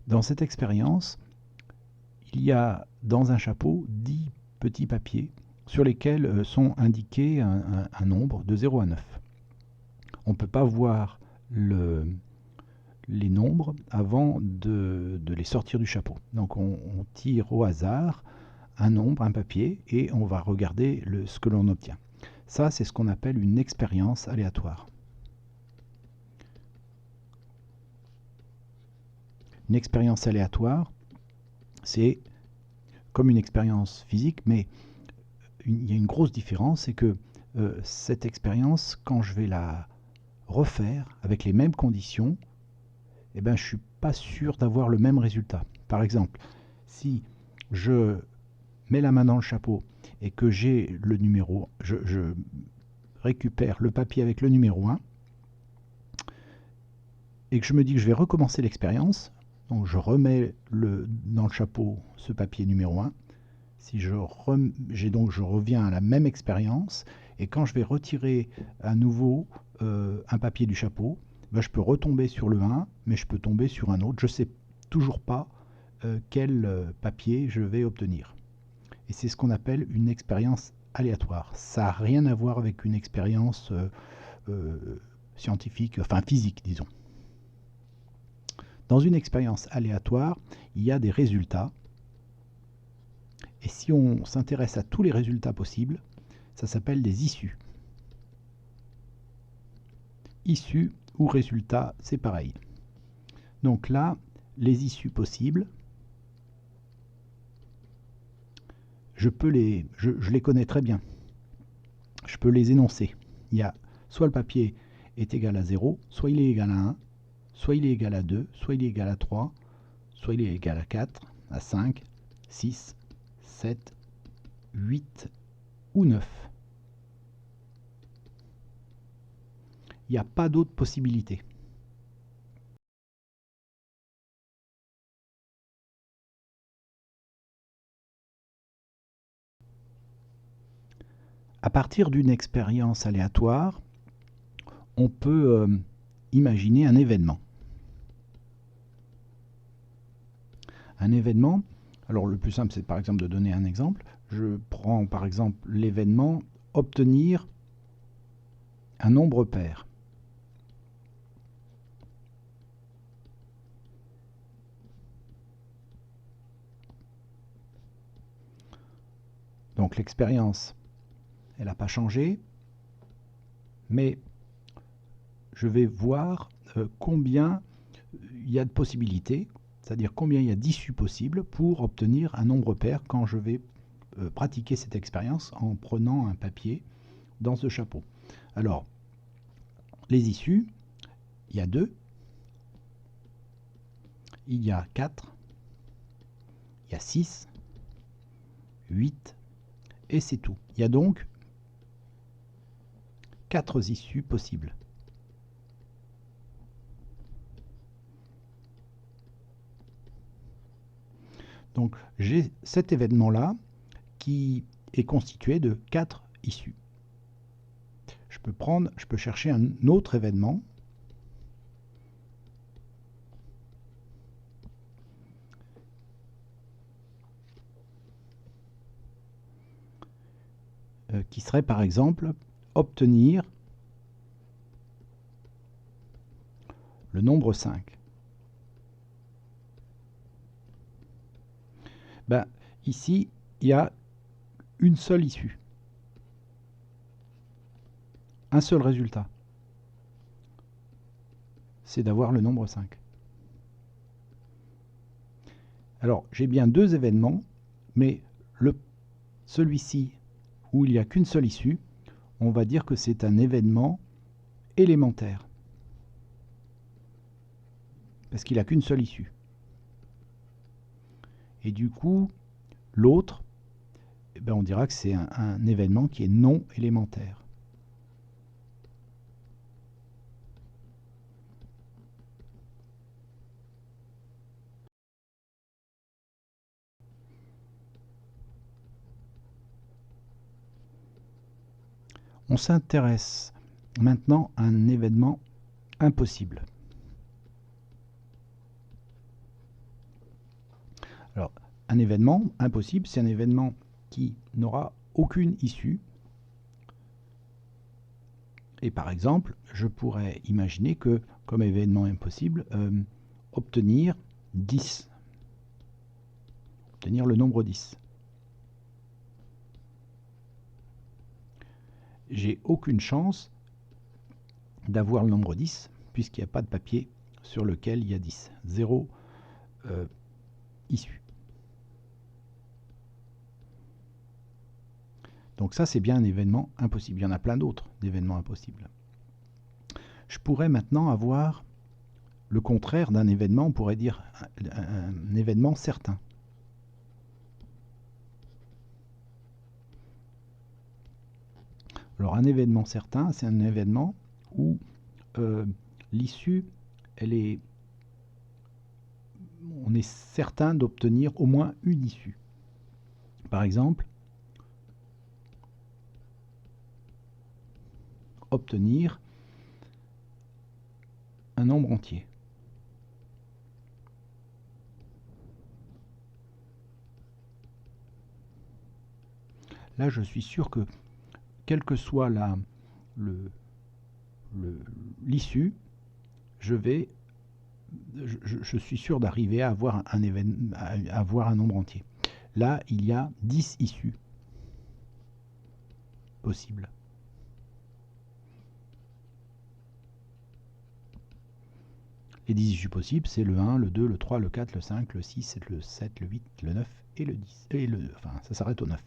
Dans cette expérience, il y a dans un chapeau 10 petits papiers sur lesquels sont indiqués un nombre de 0 à 9. On ne peut pas voir les nombres avant de les sortir du chapeau. Donc on tire au hasard un nombre, un papier, et on va regarder ce que l'on obtient. Ça, c'est ce qu'on appelle une expérience aléatoire. Une expérience aléatoire, c'est comme une expérience physique, mais il y a une grosse différence, c'est que cette expérience, quand je vais la refaire avec les mêmes conditions, eh ben, je ne suis pas sûr d'avoir le même résultat. Par exemple, si je mets la main dans le chapeau et que j'ai le numéro, je récupère le papier avec le numéro 1 et que je me dis que je vais recommencer l'expérience, donc je remets dans le chapeau ce papier numéro 1. Si je reviens à la même expérience, et quand je vais retirer à nouveau un papier du chapeau, ben je peux retomber sur le 1, mais je peux tomber sur un autre. Je ne sais toujours pas quel papier je vais obtenir. Et c'est ce qu'on appelle une expérience aléatoire. Ça n'a rien à voir avec une expérience scientifique, enfin physique, disons. Dans une expérience aléatoire, il y a des résultats. Et si on s'intéresse à tous les résultats possibles, ça s'appelle des issues. Issues ou résultats, c'est pareil. Donc là, les issues possibles, je les connais très bien. Je peux les énoncer. Il y a soit le papier est égal à 0, soit il est égal à 1, soit il est égal à 2, soit il est égal à 3, soit il est égal à 4, à 5, 6, 7, 8 ou 9. Il n'y a pas d'autre possibilité. À partir d'une expérience aléatoire, on peut imaginer un événement. Un événement, alors le plus simple c'est par exemple de donner un exemple. Je prends par exemple l'événement obtenir un nombre pair. Donc l'expérience, elle n'a pas changé, mais je vais voir combien il y a de possibilités, c'est-à-dire combien il y a d'issues possibles pour obtenir un nombre pair quand je vais pratiquer cette expérience en prenant un papier dans ce chapeau. Alors, les issues, il y a 2, il y a 4, il y a 6, 8, et c'est tout. Il y a donc 4 issues possibles. Donc j'ai cet événement-là qui est constitué de 4 issues. Je peux chercher un autre événement. Qui serait par exemple obtenir le nombre 5. Ben, ici, il y a une seule issue. Un seul résultat. C'est d'avoir le nombre 5. Alors, j'ai bien 2 événements, mais celui-ci, où il n'y a qu'une seule issue, on va dire que c'est un événement élémentaire. Parce qu'il n'a qu'une seule issue. Et du coup, l'autre, eh ben on dira que c'est un événement qui est non élémentaire. On s'intéresse maintenant à un événement impossible. Un événement impossible, c'est un événement qui n'aura aucune issue. Et par exemple, je pourrais imaginer que, comme événement impossible, obtenir 10. Obtenir le nombre 10. J'ai aucune chance d'avoir le nombre 10, puisqu'il n'y a pas de papier sur lequel il y a 10. 0 issue. Donc ça, c'est bien un événement impossible. Il y en a plein d'autres d'événements impossibles. Je pourrais maintenant avoir le contraire d'un événement, on pourrait dire un événement certain. Alors un événement certain, c'est un événement où l'issue, on est certain d'obtenir au moins une issue. Par exemple, obtenir un nombre entier. Là, je suis sûr que, quelle que soit l'issue, je suis sûr d'arriver à avoir à avoir un nombre entier. Là, il y a 10 issues possibles. Les 10 issues possibles, c'est le 1, le 2, le 3, le 4, le 5, le 6, le 7, le 8, le 9 et le 10. Enfin, ça s'arrête au 9.